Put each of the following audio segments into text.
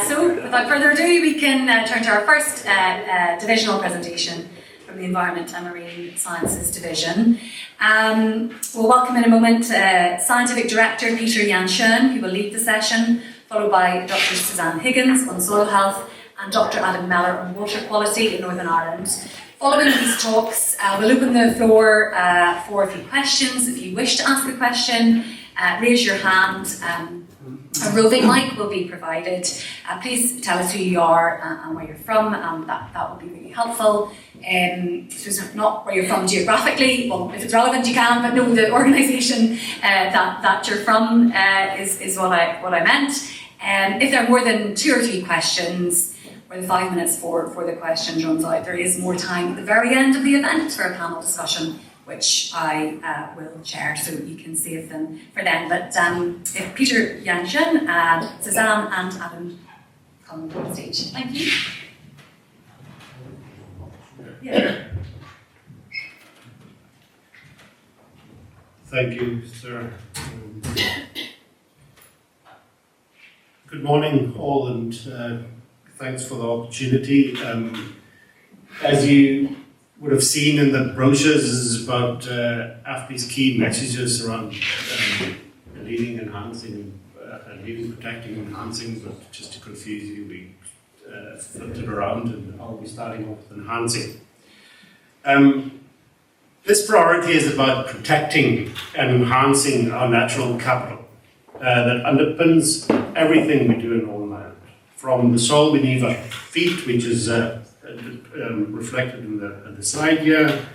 So without further ado, we can turn to our first divisional presentation from the Environment and Marine Sciences Division. We'll welcome in a moment Scientific Director Peter Janssen, who will lead the session, followed by Dr. Suzanne Higgins on soil health and Dr. Adam Mellor on water quality in Northern Ireland. Following these talks, we'll open the floor for a few questions. If you wish to ask a question, raise your hand. A roving mic will be provided. Please tell us who you are and where you're from. That will be really helpful. So not where you're from geographically. Well, if it's relevant, you can, but no, the organisation that you're from is what I meant. If there are more than 2 or 3 questions, or the 5 minutes for the questions runs out, there is more time at the very end of the event for a panel discussion, which I will chair, so you can save them for then. But if Peter Janssen, Suzanne and Adam come on the stage. Thank you. Yeah. Thank you, Sarah. Good morning all, and thanks for the opportunity. As you would have seen in the brochures, this is about AFBI's key messages around leading, enhancing, leading, protecting, enhancing, but just to confuse you, we flipped it around and I'll be starting off with enhancing. This priority is about protecting and enhancing our natural capital that underpins everything we do in Northern Ireland, from the soil beneath our feet, which is reflected in the slide here,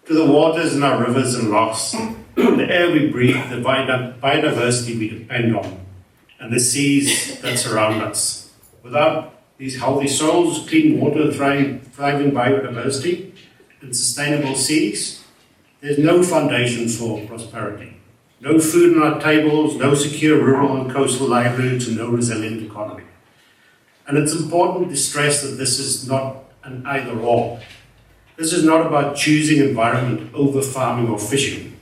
to the waters in our rivers and lochs, the air we breathe, the biodiversity we depend on, and the seas that surround us. Without these healthy soils, clean water, thriving biodiversity, and sustainable seas, there's no foundation for prosperity. No food on our tables, no secure rural and coastal livelihoods, and no resilient economy. And it's important to stress that this is not an either-or. This is not about choosing environment over farming or fishing.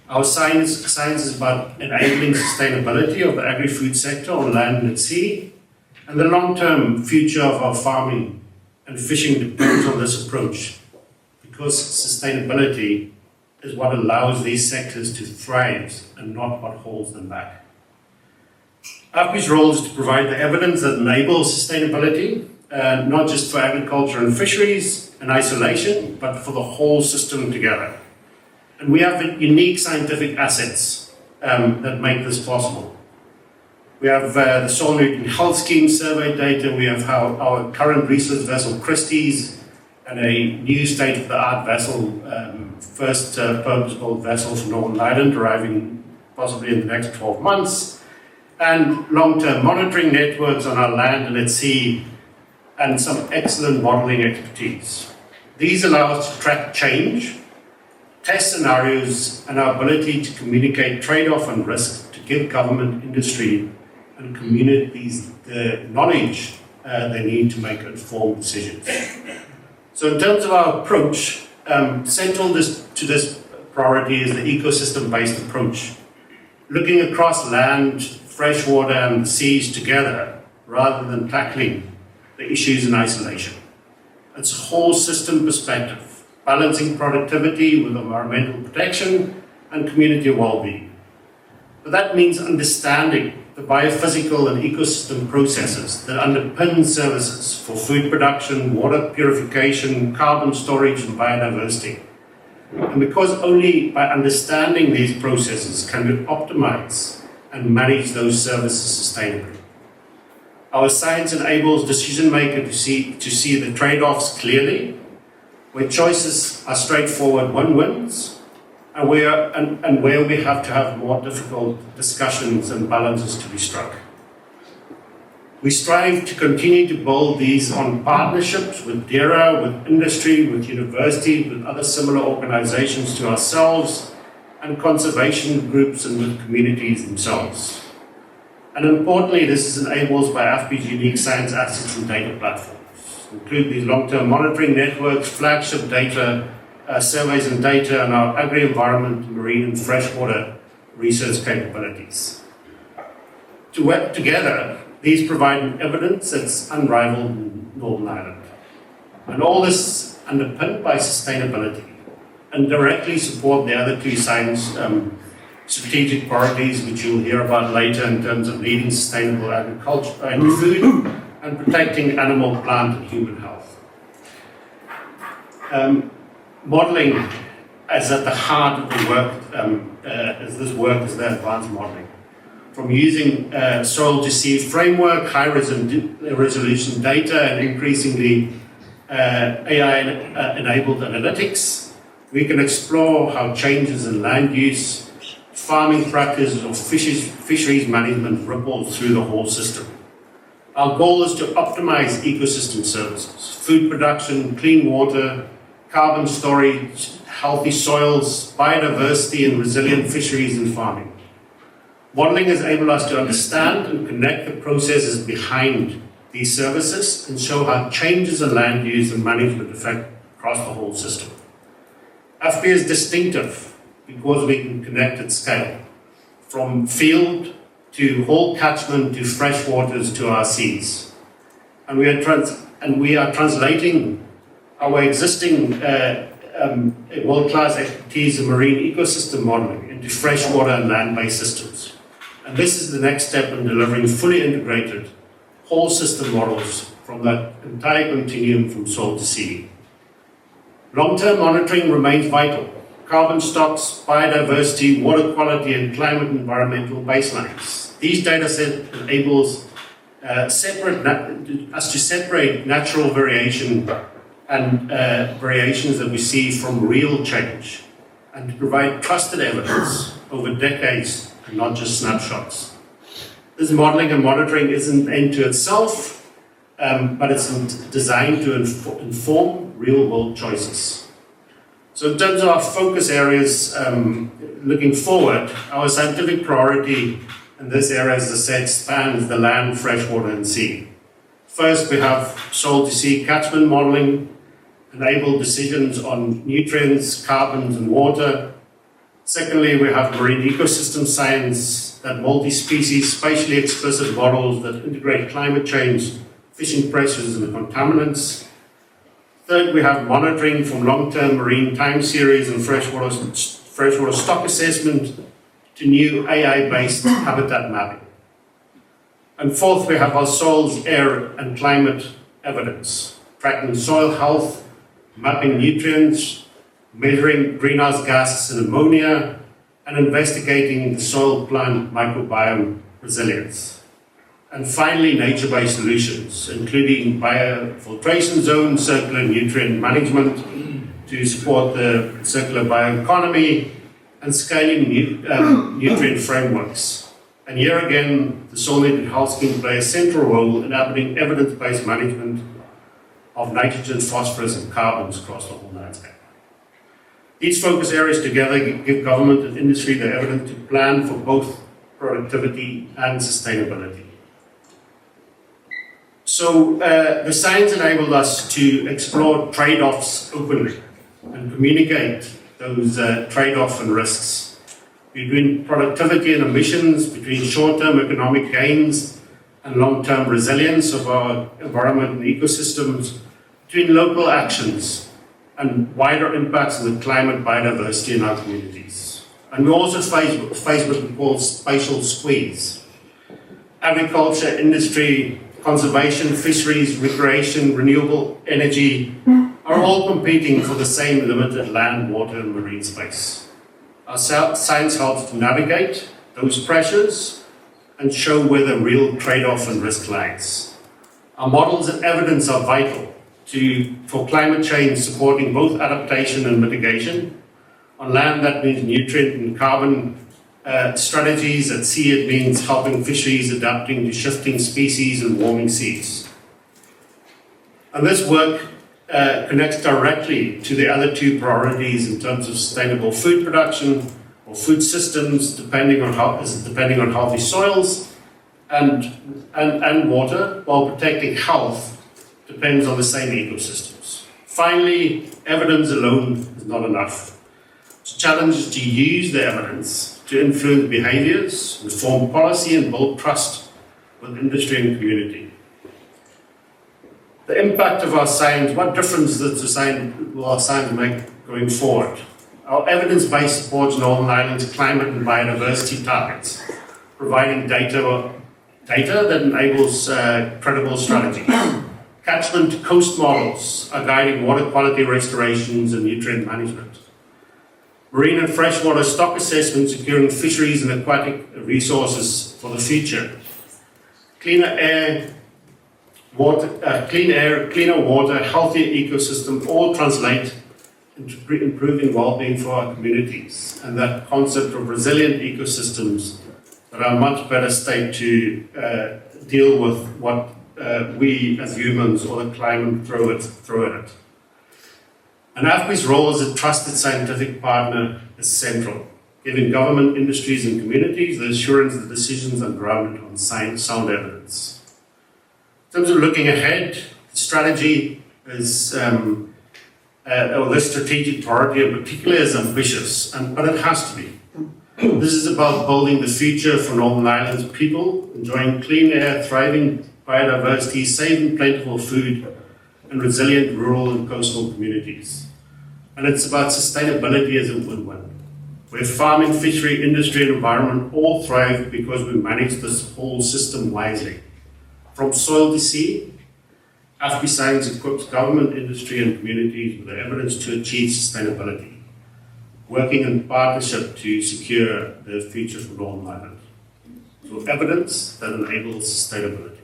Our science is about enabling sustainability of the agri-food sector on land and at sea, and the long-term future of our farming and fishing depends on this approach, because sustainability is what allows these sectors to thrive and not what holds them back. AFBI's role is to provide the evidence that enables sustainability, not just for agriculture and fisheries in isolation, but for the whole system together. And we have unique scientific assets that make this possible. We have the Soil Nutrient Health Scheme survey data, we have our current research vessel Christie's, and a new state-of-the-art vessel, first purpose-built vessel for Northern Ireland, arriving possibly in the next 12 months, and long-term monitoring networks on our land and at sea, and some excellent modelling expertise. These allow us to track change, test scenarios, and our ability to communicate trade-off and risk to give government, industry, and communities the knowledge they need to make informed decisions. So in terms of our approach, central to this priority is the ecosystem-based approach, looking across land, freshwater, and the seas together, rather than tackling the issues in isolation. It's a whole system perspective, balancing productivity with environmental protection and community well-being. But that means understanding the biophysical and ecosystem processes that underpin services for food production, water purification, carbon storage, and biodiversity. And because only by understanding these processes can we optimize and manage those services sustainably. Our science enables decision makers to see the trade-offs clearly, where choices are straightforward win-wins, and where we have to have more difficult discussions and balances to be struck. We strive to continue to build these on partnerships with DERA, with industry, with university, with other similar organizations to ourselves, and conservation groups and with communities themselves. And importantly, this is enabled by AFBI's unique science assets and data platforms, include these long-term monitoring networks, flagship data, surveys and data, and our agri-environment, marine and freshwater research capabilities. To work together, These provide evidence that's unrivaled in Northern Ireland. And all this underpinned by sustainability and directly support the other two science strategic priorities, which you'll hear about later in terms of leading sustainable agriculture and food and protecting animal, plant and human health. Modelling is at the heart of the work, as this work is the advanced modelling. From using soil to sea framework, high resolution data and increasingly AI-enabled analytics, we can explore how changes in land use, farming practices or fisheries management ripples through the whole system. Our goal is to optimize ecosystem services, food production, clean water, carbon storage, healthy soils, biodiversity and resilient fisheries and farming. Modelling has enabled us to understand and connect the processes behind these services and show how changes in land use and management affect across the whole system. AFBI is distinctive because we can connect at scale, from field to whole catchment to fresh waters to our seas. And we are translating our existing world-class expertise in marine ecosystem modelling into freshwater and land-based systems. And this is the next step in delivering fully integrated whole system models from that entire continuum from soil to sea. Long-term monitoring remains vital. Carbon stocks, biodiversity, water quality and climate and environmental baselines. These data sets enables us to separate natural variation and variations that we see from real change and to provide trusted evidence over decades and not just snapshots. This modelling and monitoring isn't an end to itself, but it's designed to inform real-world choices. So in terms of our focus areas looking forward, our scientific priority in this area, as I said, spans the land, freshwater and sea. First, we have soil to sea catchment modelling, enable decisions on nutrients, carbons and water. Secondly, we have marine ecosystem science, that multi-species, spatially explicit models that integrate climate change, fishing pressures and contaminants. Third, we have monitoring from long-term marine time series and freshwater stock assessment to new AI-based habitat mapping. And fourth, we have our soils, air and climate evidence, tracking soil health, mapping nutrients, measuring greenhouse gases and ammonia, and investigating the soil plant microbiome resilience. And finally, nature-based solutions, including biofiltration zones, circular nutrient management to support the circular bioeconomy, and scaling nutrient frameworks. And here again, the Soil Net Health Scheme plays a central role in enabling evidence-based management of nitrogen, phosphorus, and carbons across the whole landscape. These focus areas together give government and industry the evidence to plan for both productivity and sustainability. So the science enabled us to explore trade-offs openly and communicate those trade-offs and risks between productivity and emissions, between short-term economic gains and long-term resilience of our environment and ecosystems, between local actions and wider impacts on the climate, biodiversity in our communities. And we also face what we call spatial squeeze. Agriculture, industry, conservation, fisheries, recreation, renewable energy are all competing for the same limited land, water and marine space. Our science helps to navigate those pressures and show where the real trade-off and risk lies. Our models and evidence are vital for climate change, supporting both adaptation and mitigation. On land, that means nutrient and carbon strategies. At sea, it means helping fisheries adapting to shifting species and warming seas. And this work connects directly to the other two priorities in terms of sustainable food production or food systems, depending on healthy soils and water, while protecting health depends on the same ecosystems. Finally, evidence alone is not enough. The challenge is to use the evidence to influence behaviours, inform policy and build trust with industry and community. The impact of our science, what difference will our science make going forward? Our evidence base supports Northern Ireland's climate and biodiversity targets, providing data that enables credible strategy. Catchment coast models are guiding water quality restorations and nutrient management. Marine and freshwater stock assessment securing fisheries and aquatic resources for the future. Cleaner water, healthier ecosystem, all translate into improving well-being for our communities, and that concept of resilient ecosystems that are much better state to deal with what we as humans or the climate throw at it. And AFBI's role as a trusted scientific partner is central, giving government, industries and communities the assurance that decisions are grounded on sound evidence. In terms of looking ahead, the strategy is, or this strategic priority in particular is ambitious, but it has to be. This is about building the future for Northern Ireland's people, enjoying clean air, thriving biodiversity, safe and plentiful food, and resilient rural and coastal communities. And it's about sustainability as a win-win, where farming, fishery, industry and environment all thrive because we manage this whole system wisely. From soil to sea, AFBI Science equips government, industry and communities with the evidence to achieve sustainability, working in partnership to secure the future for Northern Ireland. So evidence that enables sustainability.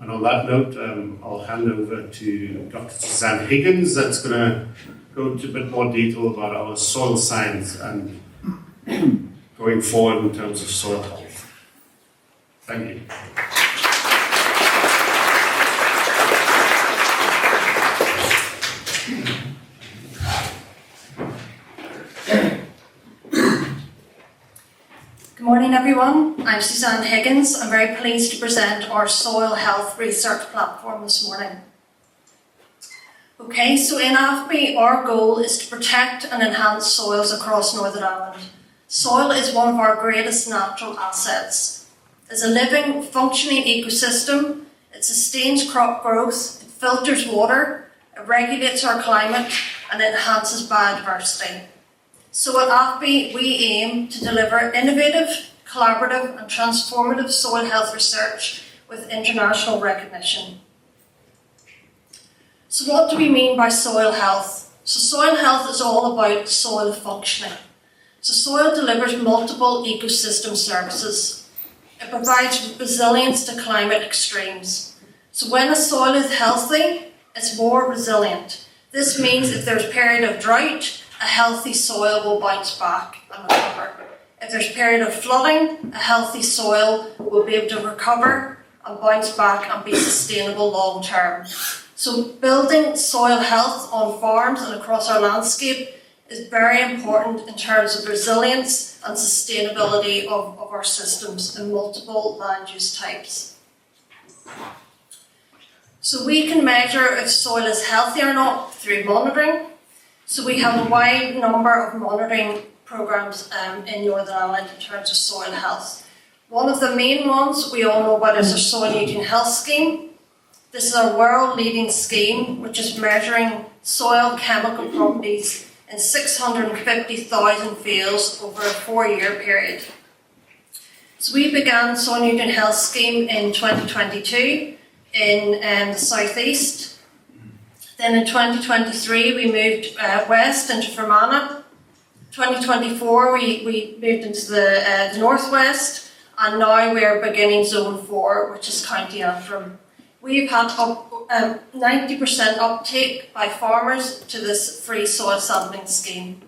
And on that note, I'll hand over to Dr. Suzanne Higgins, that's going to go into a bit more detail about our soil science and going forward in terms of soil health. Thank you. Good morning everyone, I'm Suzanne Higgins. I'm very pleased to present our soil health research platform this morning. Okay, so in AFBI our goal is to protect and enhance soils across Northern Ireland. Soil is one of our greatest natural assets. It's a living, functioning ecosystem, it sustains crop growth, it filters water, it regulates our climate and it enhances biodiversity. So at AFBI, we aim to deliver innovative, collaborative and transformative soil health research with international recognition. So what do we mean by soil health? So soil health is all about soil functioning. So soil delivers multiple ecosystem services. It provides resilience to climate extremes. So when a soil is healthy, it's more resilient. This means if there's a period of drought, a healthy soil will bounce back and recover. If there's a period of flooding, a healthy soil will be able to recover and bounce back and be sustainable long term. So building soil health on farms and across our landscape is very important in terms of resilience and sustainability of our systems in multiple land use types. So we can measure if soil is healthy or not through monitoring. So we have a wide number of monitoring programs in Northern Ireland in terms of soil health. One of the main ones we all know about is our Soil Nutrient Health Scheme. This is a world-leading scheme which is measuring soil chemical properties in 650,000 fields over a 4-year period. So we began Soil Nutrient Health Scheme in 2022 in the southeast. Then in 2023 we moved west into Fermanagh. 2024 we moved into the northwest, and now we are beginning Zone 4, which is County Antrim. We've had 90% uptake by farmers to this free soil sampling scheme.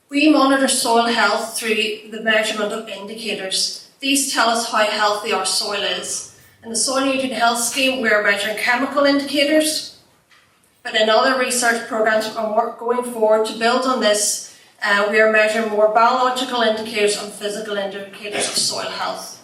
We monitor soil health through the measurement of indicators. These tell us how healthy our soil is. In the Soil Nutrient Health Scheme, we are measuring chemical indicators, but in other research programs going forward to build on this, we are measuring more biological indicators and physical indicators of soil health.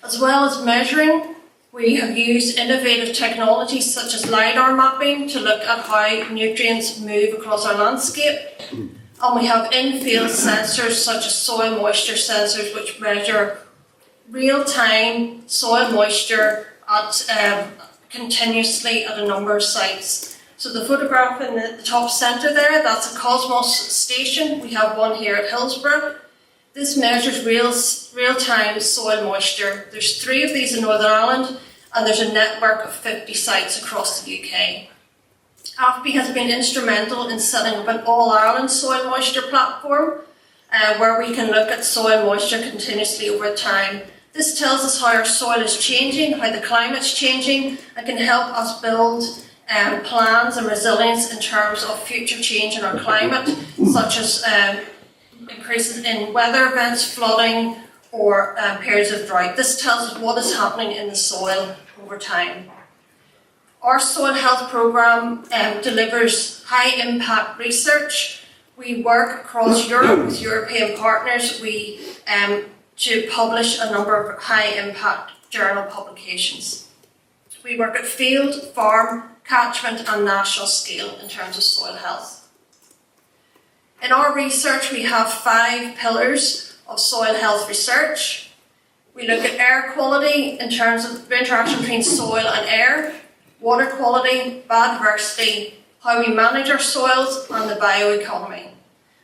As well as measuring, we have used innovative technologies such as LiDAR mapping to look at how nutrients move across our landscape. And we have in-field sensors such as soil moisture sensors which measure real-time soil moisture at continuously at a number of sites. So the photograph in the top centre there, that's a Cosmos station. We have one here at Hillsborough. This measures real-time soil moisture. There's 3 of these in Northern Ireland, and there's a network of 50 sites across the UK. AFBI has been instrumental in setting up an all-Ireland soil moisture platform where we can look at soil moisture continuously over time. This tells us how our soil is changing, how the climate's changing, and can help us build plans and resilience in terms of future change in our climate, such as increases in weather events, flooding, or periods of drought. This tells us what is happening in the soil over time. Our soil health programme delivers high impact research. We work across Europe with European partners to publish a number of high impact journal publications. We work at field, farm, catchment and national scale in terms of soil health. In our research we have 5 pillars of soil health research. We look at air quality in terms of the interaction between soil and air, water quality, biodiversity, how we manage our soils and the bioeconomy.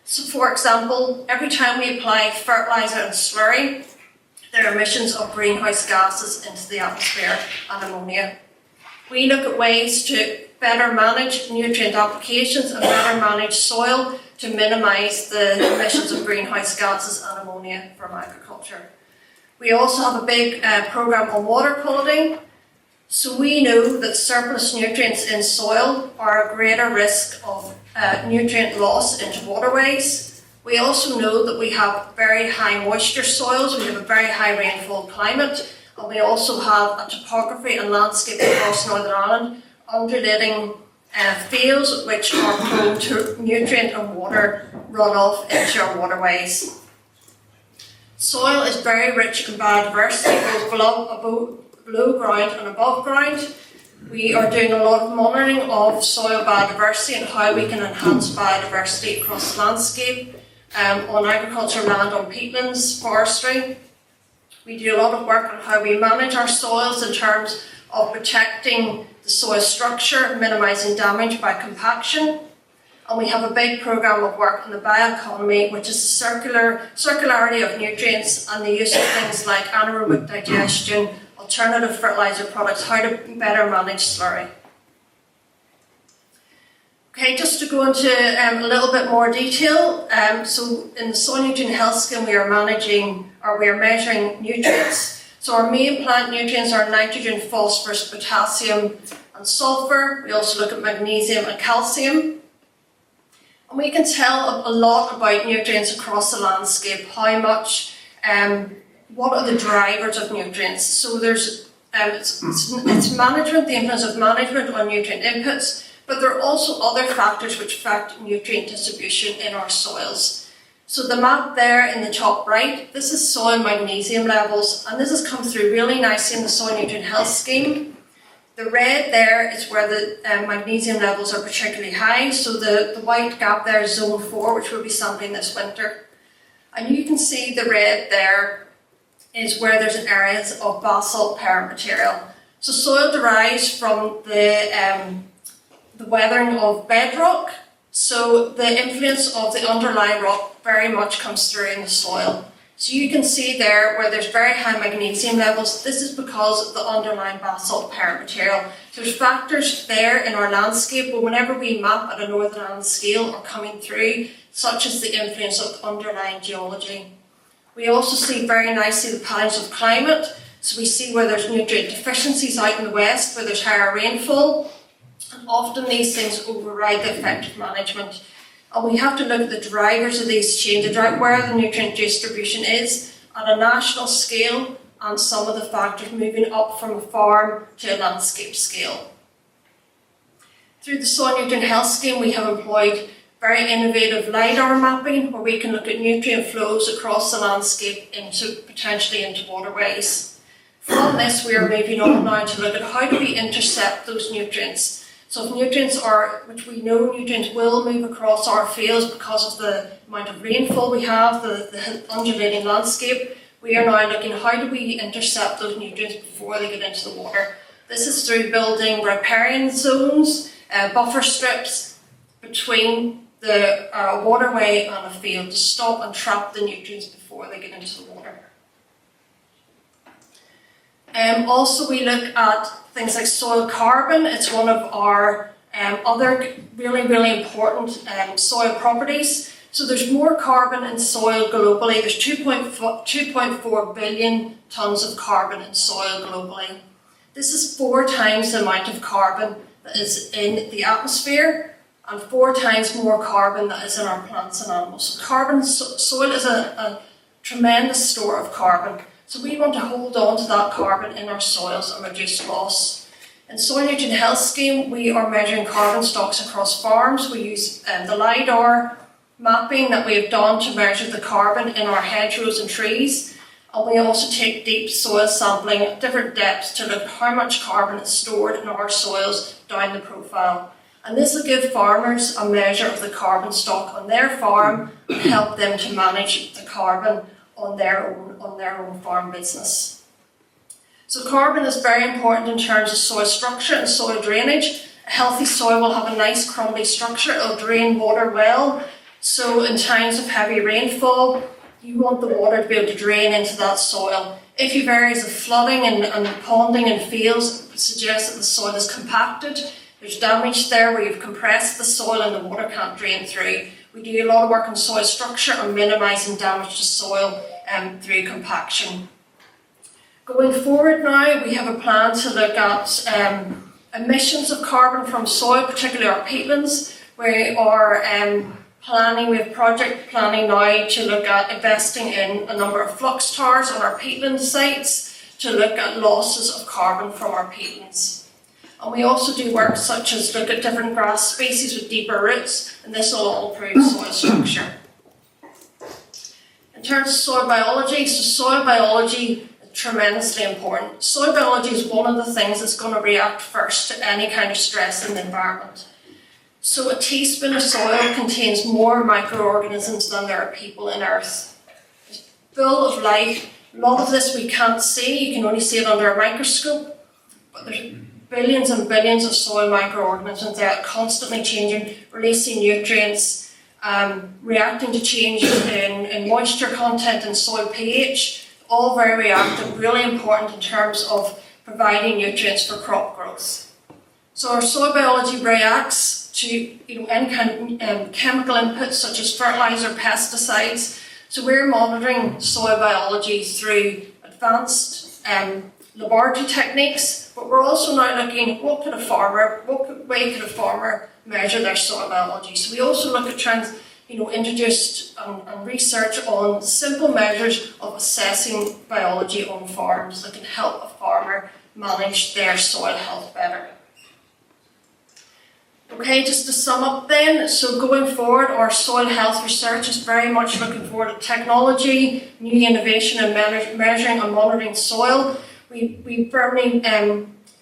So for example, every time we apply fertiliser and slurry, there are emissions of greenhouse gases into the atmosphere and ammonia. We look at ways to better manage nutrient applications and better manage soil to minimise the emissions of greenhouse gases and ammonia from agriculture. We also have a big programme on water quality. So we know that surplus nutrients in soil are a greater risk of nutrient loss into waterways. We also know that we have very high moisture soils, we have a very high rainfall climate, and we also have a topography and landscape across Northern Ireland undulating fields which are prone to nutrient and water runoff into our waterways. Soil is very rich in biodiversity, both below ground and above ground. We are doing a lot of monitoring of soil biodiversity and how we can enhance biodiversity across the landscape, on agricultural land, on peatlands, forestry. We do a lot of work on how we manage our soils in terms of protecting the soil structure, minimising damage by compaction. And we have a big programme of work on the bioeconomy, which is circularity of nutrients and the use of things like anaerobic digestion, alternative fertiliser products, how to better manage slurry. Okay, just to go into a little bit more detail, so in the soil nutrient health scheme we are measuring nutrients. So our main plant nutrients are nitrogen, phosphorus, potassium and sulphur. We also look at magnesium and calcium. And we can tell a lot about nutrients across the landscape, how much, what are the drivers of nutrients. So there's it's management, the influence of management on nutrient inputs, but there are also other factors which affect nutrient distribution in our soils. So the map there in the top right, this is soil magnesium levels, and this has come through really nicely in the soil nutrient health scheme. The red there is where the magnesium levels are particularly high, so the white gap there is zone 4, which we'll be sampling this winter. And you can see the red there is where there's areas of basalt parent material. So soil derives from the weathering of bedrock, so the influence of the underlying rock very much comes through in the soil. So you can see there where there's very high magnesium levels, this is because of the underlying basalt parent material. So there's factors there in our landscape, but whenever we map at a Northern Ireland scale are coming through, such as the influence of underlying geology. We also see very nicely the patterns of climate. So we see where there's nutrient deficiencies out in the west, where there's higher rainfall, and often these things override the effective management. And we have to look at the drivers of these changes, where the nutrient distribution is at a national scale, and some of the factors moving up from a farm to a landscape scale. Through the soil nutrient health scheme, we have employed very innovative LiDAR mapping, where we can look at nutrient flows across the landscape potentially into waterways. From this, we are moving on now to look at how do we intercept those nutrients. So if nutrients which we know nutrients will move across our fields because of the amount of rainfall we have, the undulating landscape, we are now looking how do we intercept those nutrients before they get into the water. This is through building riparian zones, buffer strips between the waterway and a field to stop and trap the nutrients before they get into the water. Also, we look at things like soil carbon. It's one of our other really important soil properties. So there's more carbon in soil globally. There's 2.4 billion tonnes of carbon in soil globally. This is 4 times the amount of carbon that is in the atmosphere and 4 times more carbon that is in our plants and animals. So soil is a tremendous store of carbon. So we want to hold on to that carbon in our soils and reduce loss. In Soil Nutrient Health Scheme, we are measuring carbon stocks across farms. We use the LiDAR mapping that we have done to measure the carbon in our hedgerows and trees. And we also take deep soil sampling at different depths to look at how much carbon is stored in our soils down the profile. And this will give farmers a measure of the carbon stock on their farm and help them to manage the carbon on their own farm business. So carbon is very important in terms of soil structure and soil drainage. A healthy soil will have a nice crumbly structure. It'll drain water well. So in times of heavy rainfall, you want the water to be able to drain into that soil. If you have areas of flooding and ponding in fields, it suggests that the soil is compacted. There's damage there where you've compressed the soil and the water can't drain through. We do a lot of work on soil structure and minimising damage to soil through compaction. Going forward now, we have a plan to look at emissions of carbon from soil, particularly our peatlands. We are we have project planning now to look at investing in a number of flux towers on our peatland sites to look at losses of carbon from our peatlands. And we also do work such as look at different grass species with deeper roots, and this will all improve soil structure. In terms of soil biology, so soil biology is tremendously important. Soil biology is one of the things that's going to react first to any kind of stress in the environment. So a teaspoon of soil contains more microorganisms than there are people in Earth. It's full of life. A lot of this we can't see. You can only see it under a microscope. But there's billions and billions of soil microorganisms there constantly changing, releasing nutrients, reacting to changes in moisture content and soil pH. All very reactive, really important in terms of providing nutrients for crop growth. So our soil biology reacts to any kind of chemical inputs such as fertilizer, pesticides. So we're monitoring soil biology through advanced laboratory techniques, but we're also now looking at what way could a farmer measure their soil biology. So we also look at introduced and research on simple measures of assessing biology on farms that can help a farmer manage their soil health better. Okay, just to sum up then, so going forward, our soil health research is very much looking forward to technology, new innovation in measuring and monitoring soil. We firmly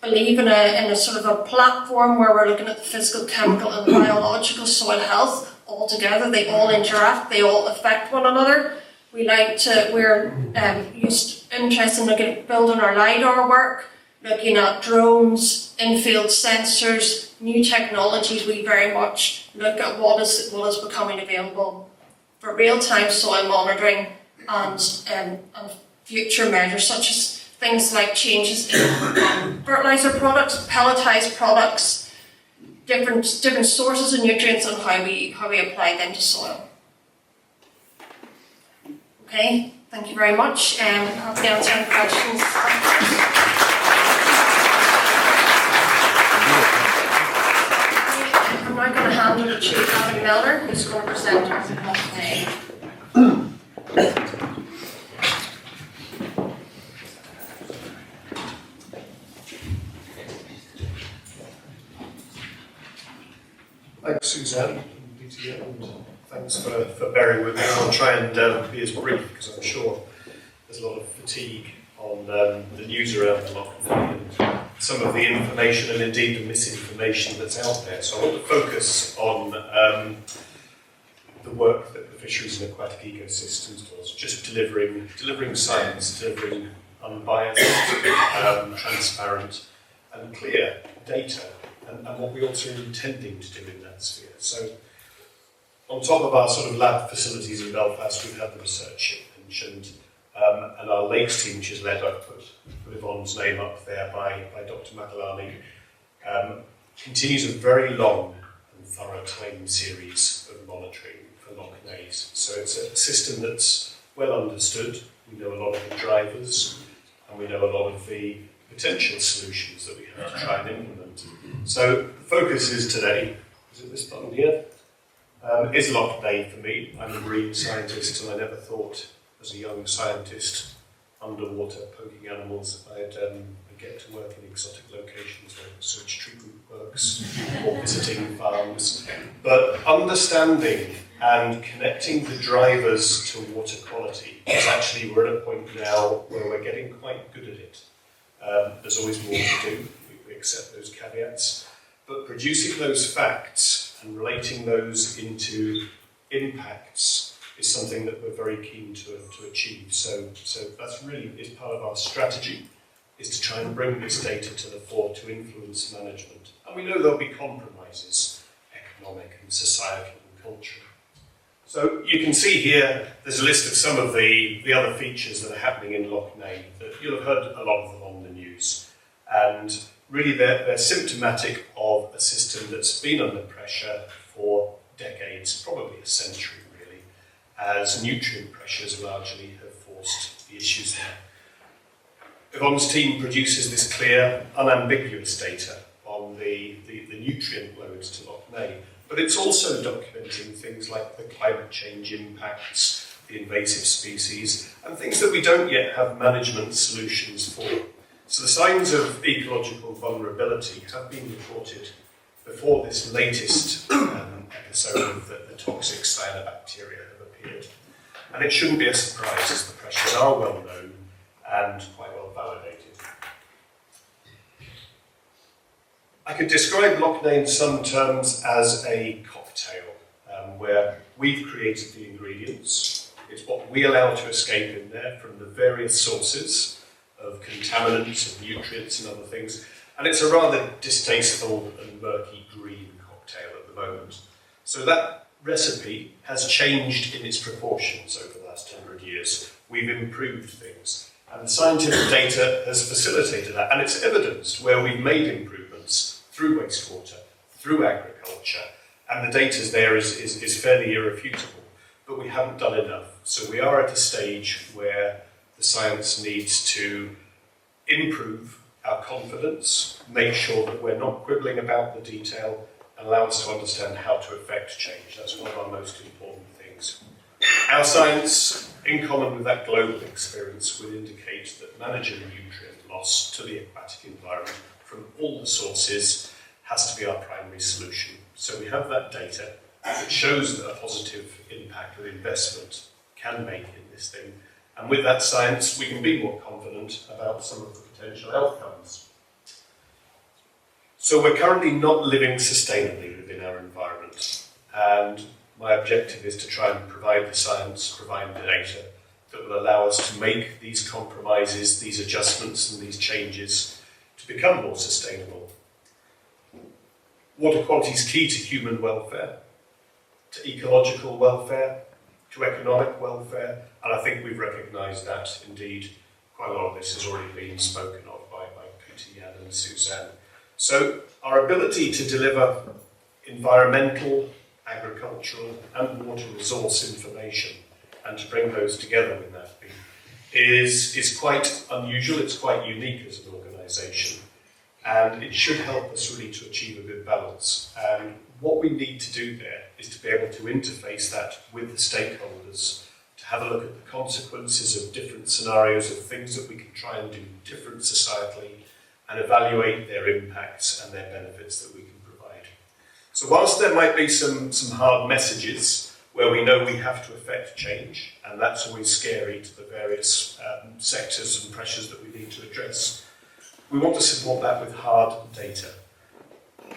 believe in a sort of a platform where we're looking at the physical, chemical and biological soil health all together. They all interact, they all affect one another. We're interested in looking at building our LiDAR work, looking at drones, in-field sensors, new technologies. We very much look at what is becoming available for real-time soil monitoring and future measures such as things like changes in fertilizer products, pelletized products, different sources of nutrients and how we apply them to soil. Okay, thank you very much. Happy to answer any questions. I'm now going to hand over to Gavin Miller, who's going to present our today. Thanks, Suzanne, and thanks for bearing with me. I'll try and be as brief because I'm sure there's a lot of fatigue on the news around the lockdown and some of the information and indeed the misinformation that's out there. So I want to focus on the work that the fisheries and aquatic ecosystems does, just delivering science, delivering unbiased, transparent and clear data, and what we also are intending to do in that sphere. So on top of our sort of lab facilities in Belfast, we've had the research ship mentioned, and our lakes team, which is led, I've put Yvonne's name up there by Dr. Makalani, continues a very long and thorough time series of monitoring for Loch Nays. So it's a system that's well understood. We know a lot of the drivers, and we know a lot of the potential solutions that we have to try and implement. So the focus is today, is it this button here? Is Loch Nay for me. I'm a marine scientist, and I never thought as a young scientist underwater poking animals I'd get to work in exotic locations where research treatment works or visiting farms. But understanding and connecting the drivers to water quality is actually, we're at a point now where we're getting quite good at it. There's always more to do, we accept those caveats, but producing those facts and relating those into impacts is something that we're very keen to achieve. So that's really is part of our strategy, is to try and bring this data to the fore to influence management. And we know there'll be compromises, economic and societal and cultural. So you can see here, there's a list of some of the other features that are happening in Loch Nay. That you'll have heard a lot of them on the news. And really they're symptomatic of a system that's been under pressure for decades, probably a century really, as nutrient pressures largely have forced the issues there. Yvonne's team produces this clear, unambiguous data on the nutrient loads to Loch Nay, but it's also documenting things like the climate change impacts, the invasive species, and things that we don't yet have management solutions for. So the signs of ecological vulnerability have been reported before this latest episode of the toxic cyanobacteria have appeared. And it shouldn't be a surprise, as the pressures are well known and quite well validated. I could describe Loch Nay in some terms as a cocktail, where we've created the ingredients. It's what we allow to escape in there from the various sources of contaminants, of nutrients and other things. And it's a rather distasteful and murky green cocktail at the moment. So that recipe has changed in its proportions over the last 100 years. We've improved things. And the scientific data has facilitated that. And it's evidenced where we've made improvements through wastewater, through agriculture. And the data there is fairly irrefutable. But we haven't done enough. So we are at a stage where the science needs to improve our confidence, make sure that we're not quibbling about the detail, and allow us to understand how to affect change. That's one of our most important things. Our science, in common with that global experience, would indicate that managing nutrient loss to the aquatic environment from all the sources has to be our primary solution. So we have that data that shows that a positive impact of investment can make in this thing. And with that science, we can be more confident about some of the potential outcomes. So we're currently not living sustainably within our environment. And my objective is to try and provide the science, provide the data that will allow us to make these compromises, these adjustments and these changes to become more sustainable. Water quality is key to human welfare, to ecological welfare, to economic welfare, and I think we've recognised that indeed quite a lot of this has already been spoken of by Peter, Jan and Suzanne. So our ability to deliver environmental, agricultural and water resource information and to bring those together with AFBI is quite unusual, it's quite unique as an organisation, and it should help us really to achieve a good balance. And what we need to do there is to be able to interface that with the stakeholders, to have a look at the consequences of different scenarios, of things that we can try and do different societally, and evaluate their impacts and their benefits that we can provide. So whilst there might be some hard messages where we know we have to affect change, and that's always scary to the various sectors and pressures that we need to address, we want to support that with hard data.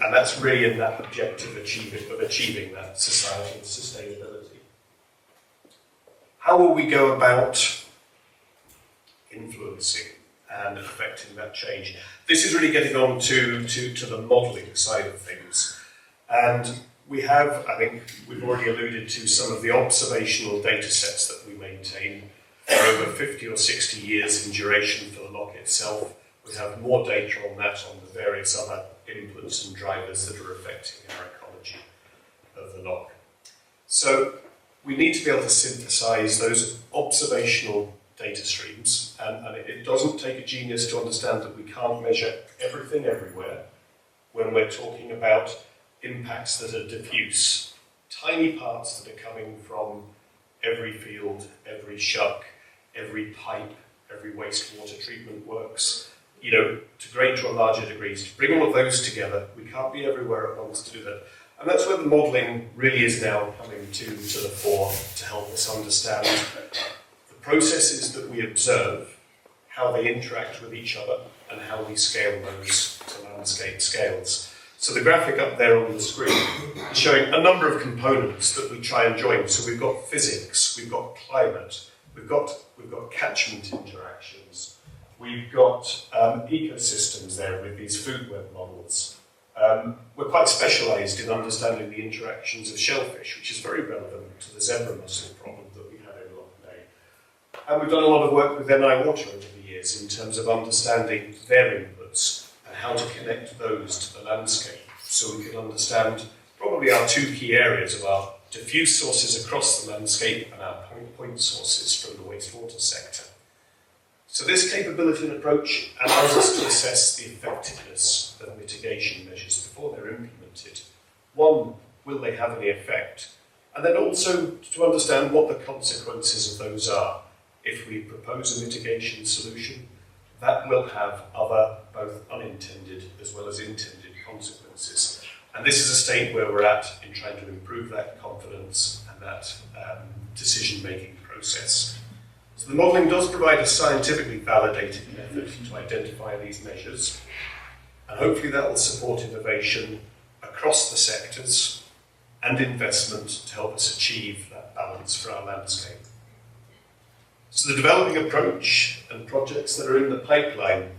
And that's really in that objective of achieving that societal sustainability. How will we go about influencing and affecting that change? This is really getting on to the modelling side of things. And we have, I think we've already alluded to some of the observational data sets that we maintain for over 50 or 60 years in duration for the loch itself. We have more data on that, on the various other inputs and drivers that are affecting our ecology of the loch. So we need to be able to synthesize those observational data streams, and it doesn't take a genius to understand that we can't measure everything everywhere when we're talking about impacts that are diffuse, tiny parts that are coming from every field, every shuck, every pipe, every wastewater treatment works, you know, to a larger degree. To bring all of those together, we can't be everywhere at once to do that. And that's where the modelling really is now coming to the fore to help us understand the processes that we observe, how they interact with each other, and how we scale those to landscape scales. So the graphic up there on the screen is showing a number of components that we try and join. So we've got physics, we've got climate, we've got catchment interactions, we've got ecosystems there with these food web models. We're quite specialised in understanding the interactions of shellfish, which is very relevant to the zebra mussel problem that we had in Loch Ness. And we've done a lot of work with NI Water over the years in terms of understanding their inputs and how to connect those to the landscape, so we can understand probably our two key areas of our diffuse sources across the landscape and our point sources from the wastewater sector. So this capability and approach allows us to assess the effectiveness of mitigation measures before they're implemented. One, will they have any effect? And then also to understand what the consequences of those are. If we propose a mitigation solution, that will have other, both unintended as well as intended consequences. And this is a state where we're at in trying to improve that confidence and that decision-making process. So the modelling does provide a scientifically validated method to identify these measures, and hopefully that will support innovation across the sectors and investment to help us achieve that balance for our landscape. So the developing approach and projects that are in the pipeline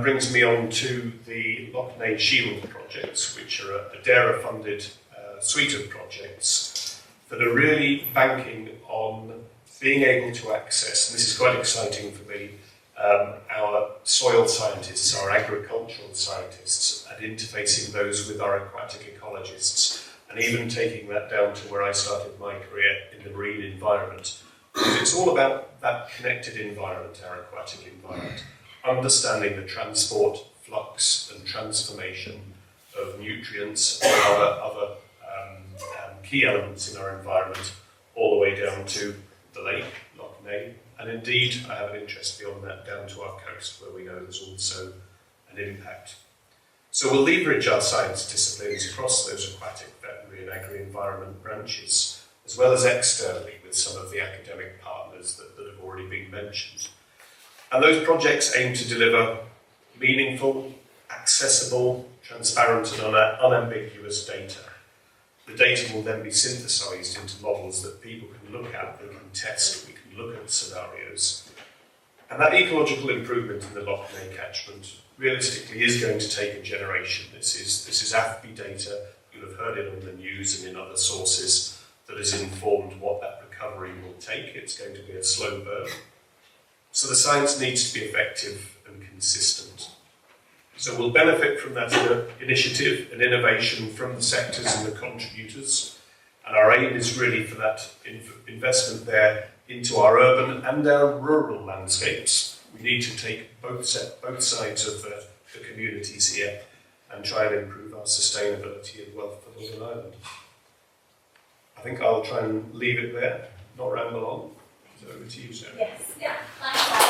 brings me on to the Loch Ness Shield projects, which are a DARE-funded suite of projects that are really banking on being able to access, and this is quite exciting for me, our soil scientists, our agricultural scientists, and interfacing those with our aquatic ecologists, and even taking that down to where I started my career in the marine environment. Because it's all about that connected environment, our aquatic environment, understanding the transport, flux, and transformation of nutrients and other key elements in our environment, all the way down to the lake, Loch Ness, and indeed I have an interest beyond that down to our coast, where we know there's also an impact. So we'll leverage our science disciplines across those aquatic, veterinary and agri-environment branches, as well as externally with some of the academic partners that have already been mentioned. And those projects aim to deliver meaningful, accessible, transparent and unambiguous data. The data will then be synthesised into models that people can look at, they can test, we can look at scenarios. And that ecological improvement in the Loch Ness catchment realistically is going to take a generation. This is AFBI data, you'll have heard it on the news and in other sources, that has informed what that recovery will take. It's going to be a slow burn. So the science needs to be effective and consistent. So we'll benefit from that initiative and innovation from the sectors and the contributors. And our aim is really for that investment there into our urban and our rural landscapes. We need to take both sides of the communities here and try and improve our sustainability and wealth for Northern Ireland. I think I'll try and leave it there, not ramble on. So over to you, Sarah. Yes, yeah, thanks.